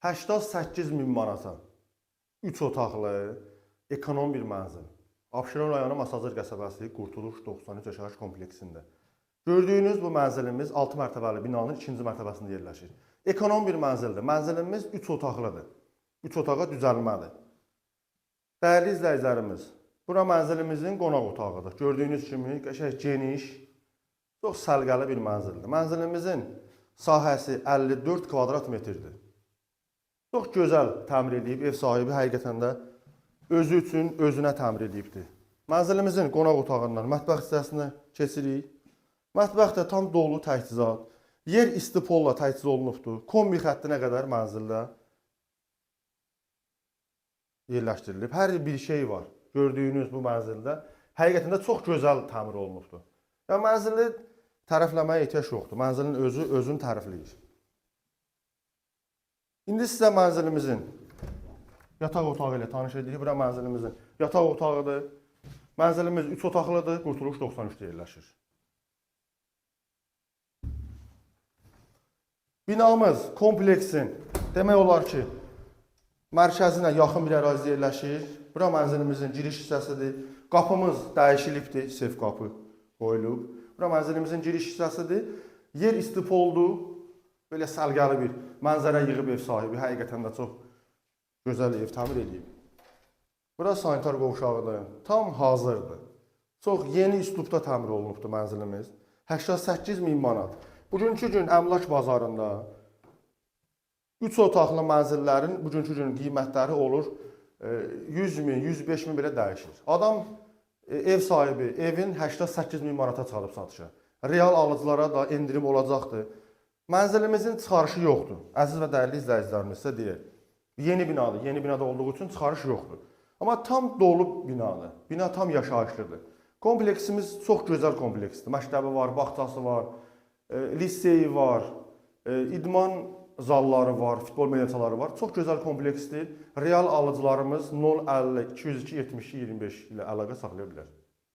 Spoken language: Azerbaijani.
88 min manata 3 otaqlı, ekonom bir mənzil. Abşeron rayonu Masazır qəsəbəsi Qurtuluş 93 yaşayış kompleksində. Gördüyünüz bu mənzilimiz 6 mərtəbəli binanın 2-ci mərtəbəsində yerləşir. Ekonom bir mənzildir. Mənzilimiz 3 otaqlıdır. 3 otağa düzəlmədir. Dəyərli izləyicilərimiz, bura mənzilimizin qonaq otağıdır. Gördüyünüz kimi qəşəng geniş, çox səliqəli bir mənzildir. Mənzilimizin sahəsi 54 kvadrat metrdir. Çox gözəl təmir edib, ev sahibi həqiqətən də özü üçün özünə təmir edibdir. Mənzilimizin qonaq otağından mətbəx hissəsinə keçirik. Mətbəx də tam dolu təchizat, yer istipolla təchiz olunubdur. Kombi xəttinə qədər mənzildə yerləşdirilib. Hər bir şey var gördüyünüz bu mənzildə. Həqiqətən də çox gözəl təmir olunubdur. Yəni mənzili tərəfləməyə ehtiyac yoxdur. Mənzilin özünü tərifləyir. İndi sizə mənzilimizin yataq otağı ilə tanış edirik. Bura mənzilimizin yataq otağıdır. Mənzilimiz 3 otaqlıdır. Qurtuluş 93-də yerləşir. Binamız, kompleksin demək olar ki, mərkəzinə yaxın bir ərazidə yerləşir. Bura mənzilimizin giriş hissəsidir. Qapımız dəyişilibdir, sef qapı qoyulub. Bura mənzilimizin giriş hissəsidir. Yer istipoldur. Belə səlqəli bir mənzərə yığıb ev sahibi. Həqiqətən də çox gözəl ev təmir edib. Bura sanitar qovşağıdır. Tam hazırdır. Çox yeni üslubda təmir olunubdur mənzilimiz. 88 min manat. Bugünkü gün əmlak bazarında 3 otaqlı mənzillərin bugünkü gün qiymətləri olur 100 min, 105 min belə dəyişir. Adam, ev sahibi evin 88 min manata çıxarıb satışa. Real alıcılara da endirim olacaqdır. Mənzilimizin çıxarışı yoxdur. Əziz və dəyərli izləyicilərimiz sizə deyək. Yeni binadır. Yeni binada olduğu üçün çıxarış yoxdur. Amma tam dolu binadır. Bina tam yaşayışlıdır. Kompleksimiz çox gözəl kompleksdir. Məktəbi var, bağçası var, liseyi var, idman zalları var, futbol meydançaları var. Çox gözəl kompleksdir. Real alıcılarımız 050 202 72 25 ilə əlaqə saxlaya bilər.